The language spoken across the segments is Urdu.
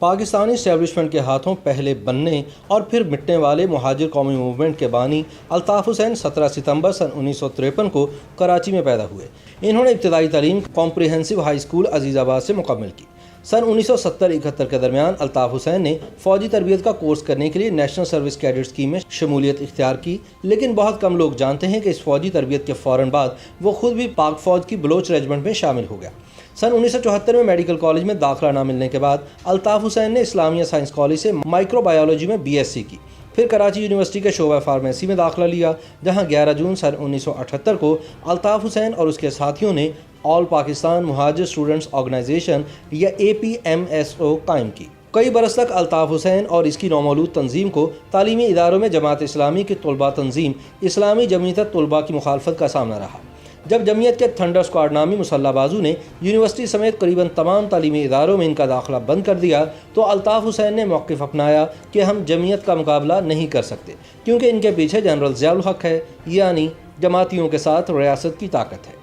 پاکستانی اسٹیبلشمنٹ کے ہاتھوں پہلے بننے اور پھر مٹنے والے مہاجر قومی موومنٹ کے بانی الطاف حسین 17 ستمبر سن 1953 کو کراچی میں پیدا ہوئے۔ انہوں نے ابتدائی تعلیم کمپریہنسو ہائی اسکول عزیز آباد سے مکمل کی۔ سن 1970-71 کے درمیان الطاف حسین نے فوجی تربیت کا کورس کرنے کے لیے نیشنل سروس کیڈٹ اسکیم میں شمولیت اختیار کی، لیکن بہت کم لوگ جانتے ہیں کہ اس فوجی تربیت کے فوراً بعد وہ خود بھی پاک فوج کی بلوچ ریجمنٹ میں شامل ہو گیا۔ سن 1974 میں میڈیکل کالج میں داخلہ نہ ملنے کے بعد الطاف حسین نے اسلامیہ سائنس کالج سے مائکرو بایولوجی میں BSc کی، پھر کراچی یونیورسٹی کے شعبہ فارمیسی میں داخلہ لیا، جہاں 11 جون سن 1978 کو الطاف حسین اور اس کے ساتھیوں نے آل پاکستان مہاجر اسٹوڈنٹس آرگنائزیشن یا APMSO قائم کی۔ کئی برس تک الطاف حسین اور اس کی نومولود تنظیم کو تعلیمی اداروں میں جماعت اسلامی کی طلباء تنظیم اسلامی جمعیت طلباء کی مخالفت کا سامنا رہا۔ جب جمعیت کے تھنڈر اسکواڈ نامی مسلح بازو نے یونیورسٹی سمیت قریباً تمام تعلیمی اداروں میں ان کا داخلہ بند کر دیا تو الطاف حسین نے موقف اپنایا کہ ہم جمعیت کا مقابلہ نہیں کر سکتے، کیونکہ ان کے پیچھے جنرل ضیاء الحق ہے، یعنی جماعتیوں کے ساتھ ریاست کی طاقت ہے۔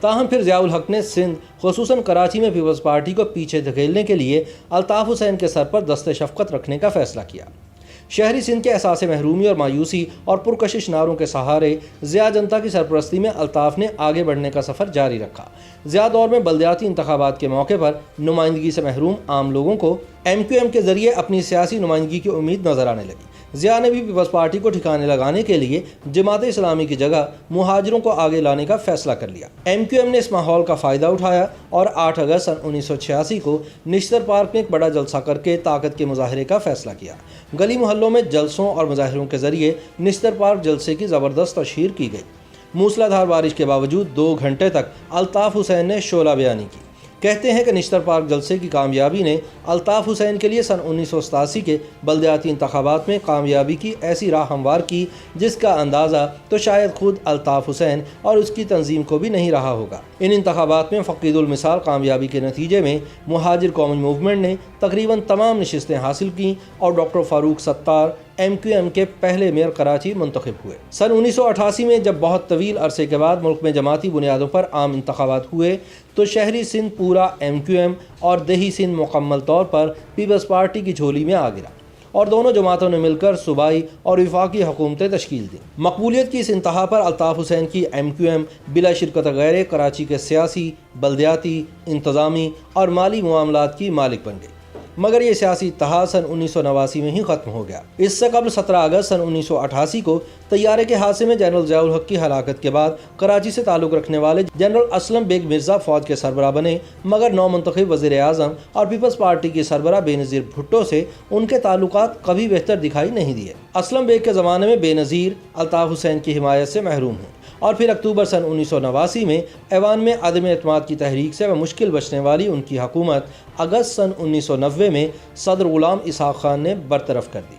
تاہم پھر ضیاء الحق نے سندھ خصوصاً کراچی میں پیپلز پارٹی کو پیچھے دھکیلنے کے لیے الطاف حسین کے سر پر دست شفقت رکھنے کا فیصلہ کیا۔ شہری سندھ کے احساس محرومی اور مایوسی اور پرکشش نعروں کے سہارے ضیاء جنتا کی سرپرستی میں الطاف نے آگے بڑھنے کا سفر جاری رکھا۔ ضیاء دور میں بلدیاتی انتخابات کے موقع پر نمائندگی سے محروم عام لوگوں کو MQM کے ذریعے اپنی سیاسی نمائندگی کی امید نظر آنے لگی۔ ضیاء نے بھی پیپلز پارٹی کو ٹھکانے لگانے کے لیے جماعت اسلامی کی جگہ مہاجروں کو آگے لانے کا فیصلہ کر لیا۔ MQM نے اس ماحول کا فائدہ اٹھایا اور 8 اگست سن 1986 کو نشتر پارک میں ایک بڑا جلسہ کر کے طاقت کے مظاہرے کا فیصلہ کیا۔ گلی محلوں میں جلسوں اور مظاہروں کے ذریعے نشتر پارک جلسے کی زبردست تشہیر کی گئی۔ موسلا دھار بارش کے باوجود 2 گھنٹے تک الطاف حسین نے شعلہ بیانی کی۔ کہتے ہیں کہ نشتر پارک جلسے کی کامیابی نے الطاف حسین کے لیے سن 1987 کے بلدیاتی انتخابات میں کامیابی کی ایسی راہ ہموار کی جس کا اندازہ تو شاید خود الطاف حسین اور اس کی تنظیم کو بھی نہیں رہا ہوگا۔ ان انتخابات میں فقید المثال کامیابی کے نتیجے میں مہاجر قومی موومنٹ نے تقریباً تمام نشستیں حاصل کیں اور ڈاکٹر فاروق ستار MQM کے پہلے میئر کراچی منتخب ہوئے۔ سن 1988 میں جب بہت طویل عرصے کے بعد ملک میں جماعتی بنیادوں پر عام انتخابات ہوئے تو شہری سندھ پورا MQM اور دیہی سندھ مکمل طور پر پیپلز پارٹی کی جھولی میں آ گرا اور دونوں جماعتوں نے مل کر صوبائی اور وفاقی حکومتیں تشکیل دیں۔ مقبولیت کی اس انتہا پر الطاف حسین کی MQM بلا شرکت غیر کراچی کے سیاسی، بلدیاتی، انتظامی اور مالی معاملات کی مالک بن گئی، مگر یہ سیاسی اتحاد سن 1989 میں ہی ختم ہو گیا۔ اس سے قبل 17 اگست سن 1988 کو طیارے کے حادثے میں جنرل ضیاء الحق کی ہلاکت کے بعد کراچی سے تعلق رکھنے والے جنرل اسلم بیگ مرزا فوج کے سربراہ بنے، مگر نو منتخب وزیر اعظم اور پیپلز پارٹی کی سربراہ بے نظیر بھٹو سے ان کے تعلقات کبھی بہتر دکھائی نہیں دیے۔ اسلم بیگ کے زمانے میں بے نظیر الطاف حسین کی حمایت سے محروم ہیں اور پھر اکتوبر سن 1989 میں ایوان میں عدم اعتماد کی تحریک سے مشکل بچنے والی ان کی حکومت اگست سن 1990 میں صدر غلام اسحاق خان نے برطرف کر دی۔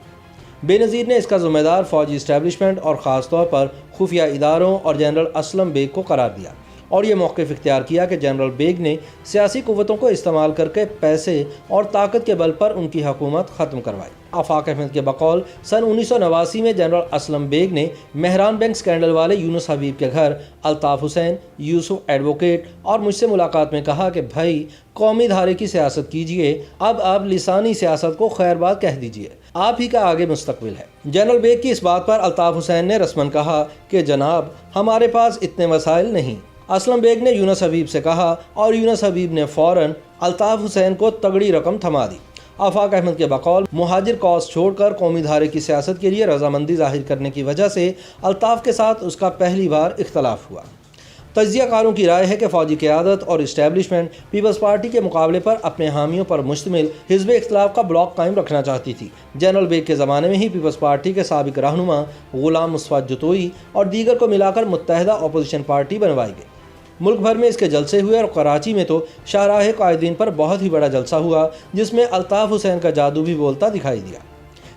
بے نظیر نے اس کا ذمہ دار فوجی اسٹیبلشمنٹ اور خاص طور پر خفیہ اداروں اور جنرل اسلم بیگ کو قرار دیا اور یہ موقف اختیار کیا کہ جنرل بیگ نے سیاسی قوتوں کو استعمال کر کے پیسے اور طاقت کے بل پر ان کی حکومت ختم کروائی۔ آفاق احمد کے بقول سن 1989 میں جنرل اسلم بیگ نے مہران بینک سکینڈل والے یونس حبیب کے گھر الطاف حسین، یوسف ایڈوکیٹ اور مجھ سے ملاقات میں کہا کہ بھائی قومی دھارے کی سیاست کیجئے، اب آپ لسانی سیاست کو خیر بات کہہ دیجئے، آپ ہی کا آگے مستقبل ہے۔ جنرل بیگ کی اس بات پر الطاف حسین نے رسماً کہا کہ جناب ہمارے پاس اتنے وسائل نہیں۔ اسلم بیگ نے یونس حبیب سے کہا اور یونس حبیب نے فوراً الطاف حسین کو تگڑی رقم تھما دی۔ آفاق احمد کے بقول مہاجر کاز چھوڑ کر قومی دھارے کی سیاست کے لیے رضامندی ظاہر کرنے کی وجہ سے الطاف کے ساتھ اس کا پہلی بار اختلاف ہوا۔ تجزیہ کاروں کی رائے ہے کہ فوجی قیادت اور اسٹیبلشمنٹ پیپلز پارٹی کے مقابلے پر اپنے حامیوں پر مشتمل حزب اختلاف کا بلاک قائم رکھنا چاہتی تھی۔ جنرل بیگ کے زمانے میں ہی پیپلز پارٹی کے سابق رہنما غلام مصطفیٰ جتوئی اور دیگر کو ملا کر متحدہ اپوزیشن پارٹی بنوائی گئی۔ ملک بھر میں اس کے جلسے ہوئے اور کراچی میں تو شاہراہ قائدین پر بہت ہی بڑا جلسہ ہوا جس میں الطاف حسین کا جادو بھی بولتا دکھائی دیا۔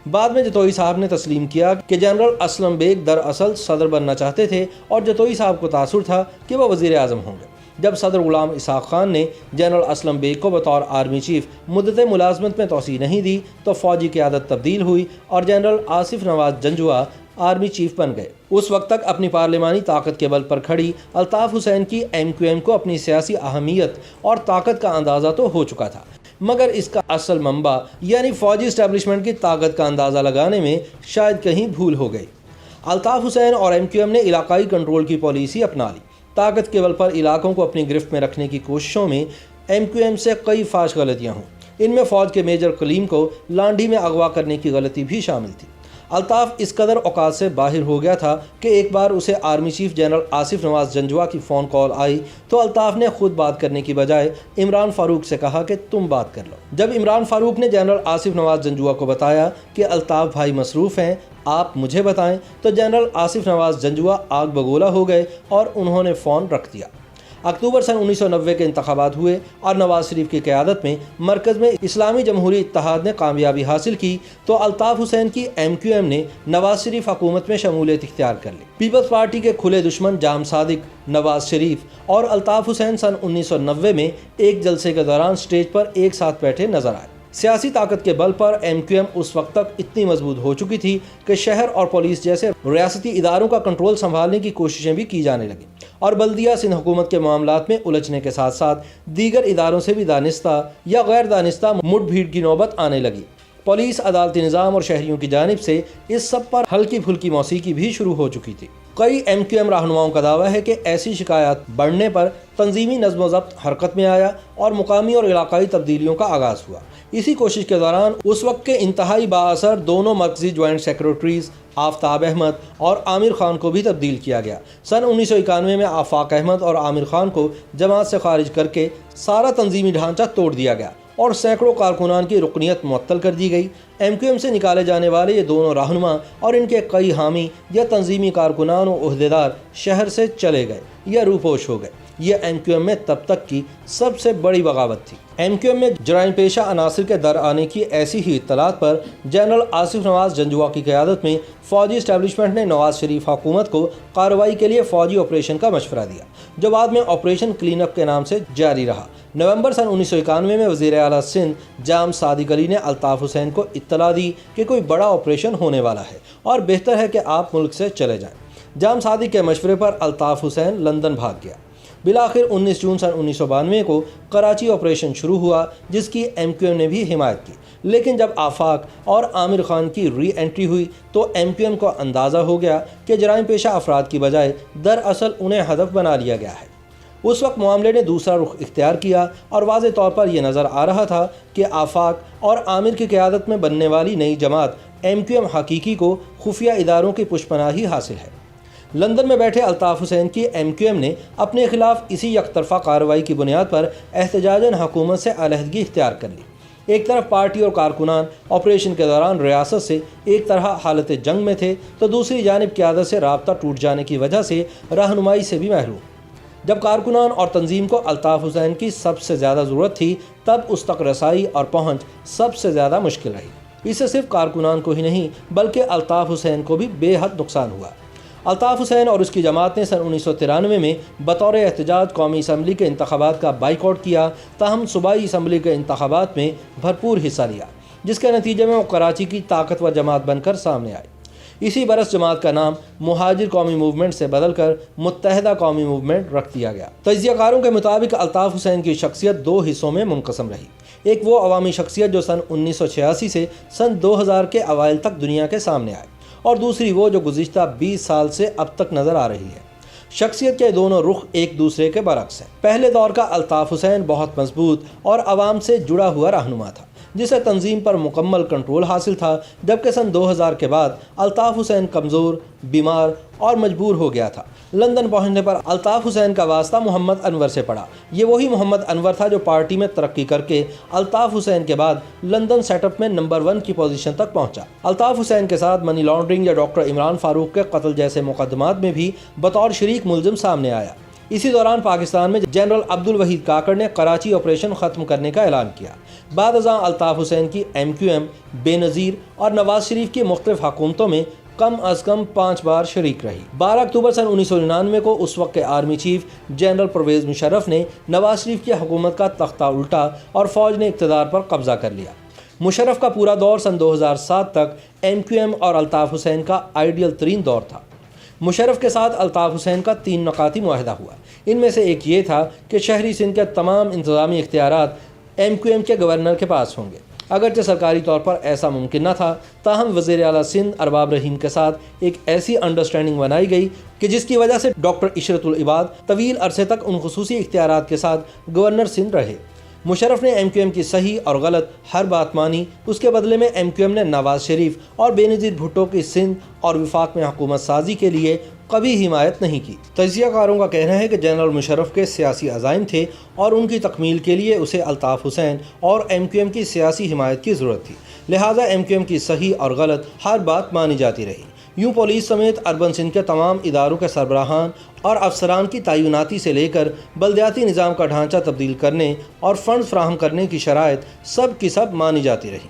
بعد میں جتوئی صاحب نے تسلیم کیا کہ جنرل اسلم بیگ دراصل صدر بننا چاہتے تھے اور جتوئی صاحب کو تاثر تھا کہ وہ وزیر اعظم ہوں گے۔ جب صدر غلام اسحاق خان نے جنرل اسلم بیگ کو بطور آرمی چیف مدت ملازمت میں توسیع نہیں دی تو فوجی قیادت تبدیل ہوئی اور جنرل آصف نواز جنجوعہ آرمی چیف بن گئے۔ اس وقت تک اپنی پارلیمانی طاقت کے بل پر کھڑی الطاف حسین کی MQM کو اپنی سیاسی اہمیت اور طاقت کا اندازہ تو ہو چکا تھا، مگر اس کا اصل منبع یعنی فوجی اسٹیبلشمنٹ کی طاقت کا اندازہ لگانے میں شاید کہیں بھول ہو گئی۔ الطاف حسین اور MQM نے علاقائی کنٹرول کی پالیسی اپنا لی۔ طاقت کے بل پر علاقوں کو اپنی گرفت میں رکھنے کی کوششوں میں MQM سے کئی فاش غلطیاں ہوں۔ ان میں فوج کے میجر کلیم کو لانڈھی میں اغوا کرنے کی غلطی بھی شامل تھی۔ الطاف اس قدر اوقات سے باہر ہو گیا تھا کہ ایک بار اسے آرمی چیف جنرل آصف نواز جنجوعہ کی فون کال آئی تو الطاف نے خود بات کرنے کی بجائے عمران فاروق سے کہا کہ تم بات کر لو۔ جب عمران فاروق نے جنرل آصف نواز جنجوعہ کو بتایا کہ الطاف بھائی مصروف ہیں، آپ مجھے بتائیں، تو جنرل آصف نواز جنجوعہ آگ بگولا ہو گئے اور انہوں نے فون رکھ دیا۔ اکتوبر سن 1990 کے انتخابات ہوئے اور نواز شریف کی قیادت میں مرکز میں اسلامی جمہوری اتحاد نے کامیابی حاصل کی تو الطاف حسین کی MQM نے نواز شریف حکومت میں شمولیت اختیار کر لی۔ پیپلز پارٹی کے کھلے دشمن جام صادق، نواز شریف اور الطاف حسین سن 1990 میں ایک جلسے کے دوران سٹیج پر ایک ساتھ بیٹھے نظر آئے۔ سیاسی طاقت کے بل پر MQM اس وقت تک اتنی مضبوط ہو چکی تھی کہ شہر اور پولیس جیسے ریاستی اداروں کا کنٹرول سنبھالنے کی کوششیں بھی کی جانے لگیں اور بلدیہ سندھ حکومت کے معاملات میں الجھنے کے ساتھ ساتھ دیگر اداروں سے بھی دانستہ یا غیر دانستہ مٹ بھیڑ کی نوبت آنے لگی۔ پولیس، عدالتی نظام اور شہریوں کی جانب سے اس سب پر ہلکی پھلکی موسیقی بھی شروع ہو چکی تھی۔ کئی MQM رہنماؤں کا دعویٰ ہے کہ ایسی شکایات بڑھنے پر تنظیمی نظم و ضبط حرکت میں آیا اور مقامی اور علاقائی تبدیلیوں کا آغاز ہوا۔ اسی کوشش کے دوران اس وقت کے انتہائی بااثر دونوں مرکزی جوائنٹ سیکریٹریز آفتاب احمد اور عامر خان کو بھی تبدیل کیا گیا۔ سن 1991 میں آفاق احمد اور عامر خان کو جماعت سے خارج کر کے سارا تنظیمی ڈھانچہ توڑ دیا گیا اور سینکڑوں کارکنان کی رکنیت معطل کر دی گئی۔ MQM سے نکالے جانے والے یہ دونوں رہنما اور ان کے کئی حامی یا تنظیمی کارکنان و عہدیدار شہر سے چلے گئے یا روپوش ہو گئے۔ یہ MQM میں تب تک کی سب سے بڑی بغاوت تھی۔ MQM میں جرائم پیشہ عناصر کے در آنے کی ایسی ہی اطلاعات پر جنرل آصف نواز جنجوعہ کی قیادت میں فوجی اسٹیبلشمنٹ نے نواز شریف حکومت کو کارروائی کے لیے فوجی آپریشن کا مشورہ دیا، جو بعد میں آپریشن کلین اپ کے نام سے جاری رہا۔ نومبر سن 1991 میں وزیر اعلیٰ سندھ جام صادق علی نے الطاف حسین کو اطلاع دی کہ کوئی بڑا آپریشن ہونے والا ہے اور بہتر ہے کہ آپ ملک سے چلے جائیں۔ جام صادق کے مشورے پر الطاف حسین لندن بھاگ گیا۔ بالآخر 19 جون سن 1992 کو کراچی آپریشن شروع ہوا، جس کی MQM نے بھی حمایت کی، لیکن جب آفاق اور عامر خان کی ری انٹری ہوئی تو MQM کو اندازہ ہو گیا کہ جرائم پیشہ افراد کی بجائے دراصل انہیں ہدف بنا لیا گیا ہے۔ اس وقت معاملے نے دوسرا رخ اختیار کیا اور واضح طور پر یہ نظر آ رہا تھا کہ آفاق اور عامر کی قیادت میں بننے والی نئی جماعت MQM حقیقی کو خفیہ اداروں کی پشپناہی حاصل ہے۔ لندن میں بیٹھے الطاف حسین کی MQM نے اپنے خلاف اسی یک طرفہ کارروائی کی بنیاد پر احتجاجاً حکومت سے علیحدگی اختیار کر لی۔ ایک طرف پارٹی اور کارکنان آپریشن کے دوران ریاست سے ایک طرح حالت جنگ میں تھے تو دوسری جانب قیادت سے رابطہ ٹوٹ جانے کی وجہ سے رہنمائی سے بھی محروم۔ جب کارکنان اور تنظیم کو الطاف حسین کی سب سے زیادہ ضرورت تھی تب اس تک رسائی اور پہنچ سب سے زیادہ مشکل رہی۔ اس سے صرف کارکنان کو ہی نہیں بلکہ الطاف حسین کو بھی بے حد نقصان ہوا۔ الطاف حسین اور اس کی جماعت نے سن 1993 میں بطور احتجاج قومی اسمبلی کے انتخابات کا بائیکاٹ کیا، تاہم صوبائی اسمبلی کے انتخابات میں بھرپور حصہ لیا، جس کے نتیجے میں وہ کراچی کی طاقتور جماعت بن کر سامنے آئی۔ اسی برس جماعت کا نام مہاجر قومی موومنٹ سے بدل کر متحدہ قومی موومنٹ رکھ دیا گیا۔ تجزیہ کاروں کے مطابق الطاف حسین کی شخصیت دو حصوں میں منقسم رہی۔ ایک وہ عوامی شخصیت جو سن 1986 سے سن 2000 کے اوائل تک دنیا کے سامنے آئی، اور دوسری وہ جو گزشتہ 20 سال سے اب تک نظر آ رہی ہے۔ شخصیت کے دونوں رخ ایک دوسرے کے برعکس ہیں۔ پہلے دور کا الطاف حسین بہت مضبوط اور عوام سے جڑا ہوا رہنما تھا، جسے تنظیم پر مکمل کنٹرول حاصل تھا، جبکہ سن 2000 کے بعد الطاف حسین کمزور، بیمار اور مجبور ہو گیا تھا۔ لندن پہنچنے پر الطاف حسین کا واسطہ محمد انور سے پڑا۔ یہ وہی محمد انور تھا جو پارٹی میں ترقی کر کے الطاف حسین کے بعد لندن سیٹ اپ میں نمبر 1 کی پوزیشن تک پہنچا۔ الطاف حسین کے ساتھ منی لانڈرنگ یا ڈاکٹر عمران فاروق کے قتل جیسے مقدمات میں بھی بطور شریک ملزم سامنے آیا۔ اسی دوران پاکستان میں جنرل عبدالوحید کاکڑ نے کراچی آپریشن ختم کرنے کا اعلان کیا۔ بعد ازاں الطاف حسین کی MQM بے نظیر اور نواز شریف کی مختلف حکومتوں میں کم از کم 5 بار شریک رہی۔ 12 اکتوبر سن 1999 کو اس وقت کے army chief general Pervez Musharraf نے نواز شریف کی حکومت کا تختہ الٹا اور فوج نے اقتدار پر قبضہ کر لیا۔ مشرف کا پورا دور سن 2007 تک MQM اور الطاف حسین کا آئیڈیل ترین دور تھا۔ مشرف کے ساتھ الطاف حسین کا 3 نکاتی معاہدہ ہوا۔ ان میں سے ایک یہ تھا کہ شہری سندھ کے تمام انتظامی اختیارات MQM کے گورنر کے پاس ہوں گے۔ اگرچہ سرکاری طور پر ایسا ممکن نہ تھا، تاہم وزیر اعلیٰ سندھ ارباب رحیم کے ساتھ ایک ایسی انڈرسٹینڈنگ بنائی گئی کہ جس کی وجہ سے ڈاکٹر عشرت العباد طویل عرصے تک ان خصوصی اختیارات کے ساتھ گورنر سندھ رہے۔ مشرف نے MQM کی صحیح اور غلط ہر بات مانی۔ اس کے بدلے میں MQM نے نواز شریف اور بے نظیر بھٹو کی سندھ اور وفاق میں حکومت سازی کے لیے کبھی حمایت نہیں کی۔ تجزیہ کاروں کا کہنا ہے کہ جنرل مشرف کے سیاسی عزائم تھے اور ان کی تکمیل کے لیے اسے الطاف حسین اور MQM کی سیاسی حمایت کی ضرورت تھی، لہٰذا MQM کی صحیح اور غلط ہر بات مانی جاتی رہی۔ یوں پولیس سمیت اربن سندھ کے تمام اداروں کے سربراہان اور افسران کی تعیناتی سے لے کر بلدیاتی نظام کا ڈھانچہ تبدیل کرنے اور فنڈز فراہم کرنے کی شرائط سب کی سب مانی جاتی رہی۔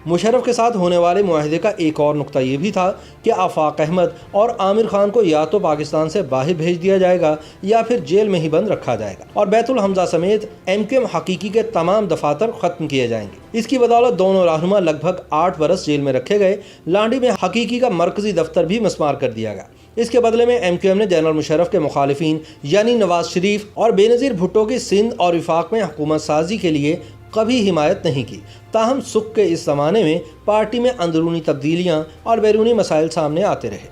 مشرف کے ساتھ ہونے والے معاہدے کا ایک اور نقطہ یہ بھی تھا کہ آفاق احمد اور عامر خان کو یا تو پاکستان سے باہر بھیج دیا جائے گا یا پھر جیل میں ہی بند رکھا جائے گا، اور بیت الحمزہ سمیت MQM حقیقی کے تمام دفاتر ختم کیے جائیں گے۔ اس کی بدولت دونوں رہنما لگ بھگ 8 برس جیل میں رکھے گئے۔ لانڈی میں حقیقی کا مرکزی دفتر بھی مسمار کر دیا گیا۔ اس کے بدلے میں MQM نے جنرل مشرف کے مخالفین یعنی نواز شریف اور بے نظیر بھٹو کی سندھ اور وفاق میں حکومت سازی کے لیے کبھی حمایت نہیں کی۔ تاہم سکھ کے اس زمانے میں پارٹی میں اندرونی تبدیلیاں اور بیرونی مسائل سامنے آتے رہے۔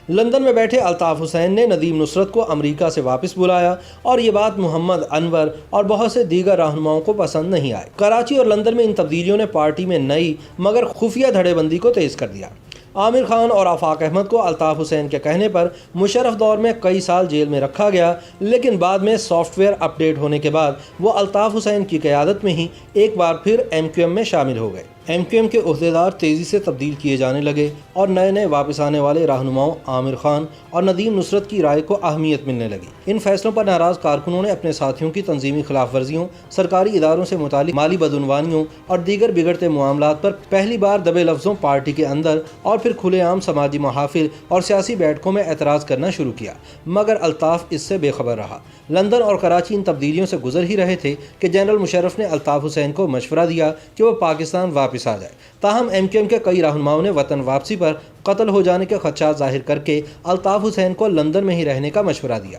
لندن میں بیٹھے الطاف حسین نے ندیم نصرت کو امریکہ سے واپس بلایا اور یہ بات محمد انور اور بہت سے دیگر رہنماؤں کو پسند نہیں آئی۔ کراچی اور لندن میں ان تبدیلیوں نے پارٹی میں نئی مگر خفیہ دھڑے بندی کو تیز کر دیا۔ عامر خان اور آفاق احمد کو الطاف حسین کے کہنے پر مشرف دور میں کئی سال جیل میں رکھا گیا، لیکن بعد میں سافٹ ویئر اپ ڈیٹ ہونے کے بعد وہ الطاف حسین کی قیادت میں ہی ایک بار پھر MQM میں شامل ہو گئے۔ MQM کے عہدیدار تیزی سے تبدیل کیے جانے لگے اور نئے نئے واپس آنے والے رہنماؤں عامر خان اور ندیم نصرت کی رائے کو اہمیت ملنے لگی۔ ان فیصلوں پر ناراض کارکنوں نے اپنے ساتھیوں کی تنظیمی خلاف ورزیوں، سرکاری اداروں سے متعلق مالی بدعنوانیوں اور دیگر بگڑتے معاملات پر پہلی بار دبے لفظوں پارٹی کے اندر اور پھر کھلے عام سماجی محافل اور سیاسی بیٹھکوں میں اعتراض کرنا شروع کیا، مگر الطاف اس سے بے خبر رہا۔ لندن اور کراچی ان تبدیلیوں سے گزر ہی رہے تھے کہ جنرل مشرف نے الطاف حسین کو مشورہ دیا کہ وہ پاکستان واپس آ جائے۔ تاہم MQM کے کئی رہنماؤں نے وطن واپسی پر قتل ہو جانے کے خدشات ظاہر کر کے الطاف حسین کو لندن میں ہی رہنے کا مشورہ دیا۔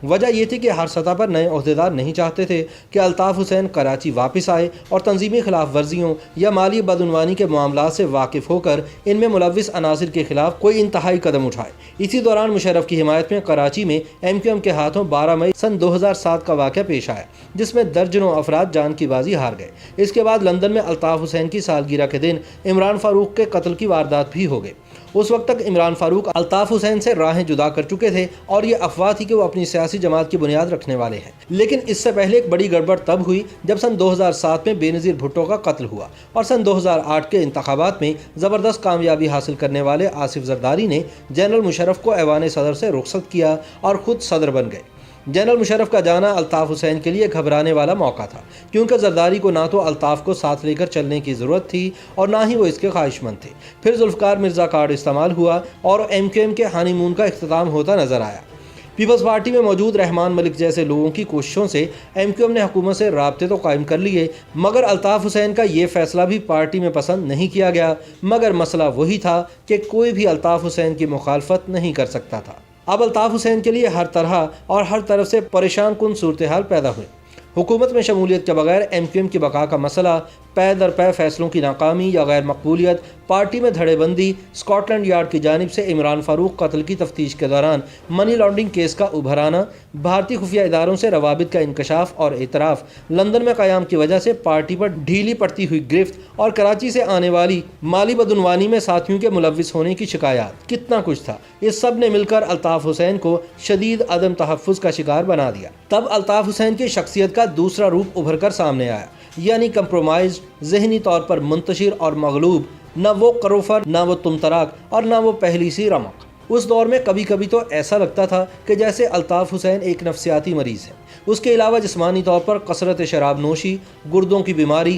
وجہ یہ تھی کہ ہر سطح پر نئے عہدیدار نہیں چاہتے تھے کہ الطاف حسین کراچی واپس آئے اور تنظیمی خلاف ورزیوں یا مالی بدعنوانی کے معاملات سے واقف ہو کر ان میں ملوث عناصر کے خلاف کوئی انتہائی قدم اٹھائے۔ اسی دوران مشرف کی حمایت میں کراچی میں MQM کے ہاتھوں 12 مئی سن 2007 کا واقعہ پیش آیا، جس میں درجنوں افراد جان کی بازی ہار گئے۔ اس کے بعد لندن میں الطاف حسین کی سالگرہ کے دن عمران فاروق کے قتل کی واردات بھی ہو گئی۔ اس وقت تک عمران فاروق الطاف حسین سے راہیں جدا کر چکے تھے اور یہ افواہ تھی کہ وہ اپنی سیاسی جماعت کی بنیاد رکھنے والے ہیں، لیکن اس سے پہلے ایک بڑی گڑبڑ تب ہوئی جب سن 2007 میں بے نظیر بھٹو کا قتل ہوا اور سن 2008 کے انتخابات میں زبردست کامیابی حاصل کرنے والے آصف زرداری نے جنرل مشرف کو ایوان صدر سے رخصت کیا اور خود صدر بن گئے۔ جنرل مشرف کا جانا الطاف حسین کے لیے گھبرانے والا موقع تھا، کیونکہ زرداری کو نہ تو الطاف کو ساتھ لے کر چلنے کی ضرورت تھی اور نہ ہی وہ اس کے خواہش مند تھے۔ پھر ذوالفقار مرزا کارڈ استعمال ہوا اور MQM کے ہانی مون کا اختتام ہوتا نظر آیا۔ پیپلز پارٹی میں موجود رحمان ملک جیسے لوگوں کی کوششوں سے MQM نے حکومت سے رابطے تو قائم کر لیے، مگر الطاف حسین کا یہ فیصلہ بھی پارٹی میں پسند نہیں کیا گیا۔ مگر مسئلہ وہی تھا کہ کوئی بھی الطاف حسین کی مخالفت نہیں کر سکتا تھا۔ اب الطاف حسین کے لیے ہر طرح اور ہر طرف سے پریشان کن صورتحال پیدا ہوئی۔ حکومت میں شمولیت کے بغیر MQM کی بقا کا مسئلہ، پے در پے فیصلوں کی ناکامی یا غیر مقبولیت، پارٹی میں دھڑے بندی، اسکاٹ لینڈ یارڈ کی جانب سے عمران فاروق قتل کی تفتیش کے دوران منی لانڈرنگ کیس کا ابھر آنا، بھارتی خفیہ اداروں سے روابط کا انکشاف اور اعتراف، لندن میں قیام کی وجہ سے پارٹی پر ڈھیلی پڑتی ہوئی گرفت اور کراچی سے آنے والی مالی بدعنوانی میں ساتھیوں کے ملوث ہونے کی شکایات، کتنا کچھ تھا۔ اس سب نے مل کر الطاف حسین کو شدید عدم تحفظ کا شکار بنا دیا۔ تب الطاف حسین کی شخصیت کا دوسرا روپ ابھر کر سامنے آیا، یعنی کمپرومائزڈ، ذہنی طور پر منتشر اور مغلوب، نہ وہ قروفر، نہ وہ تم تراک اور نہ وہ پہلی سی رمق۔ اس دور میں کبھی کبھی تو ایسا لگتا تھا کہ جیسے الطاف حسین ایک نفسیاتی مریض ہے۔ اس کے علاوہ جسمانی طور پر کثرت شراب نوشی، گردوں کی بیماری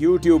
YouTube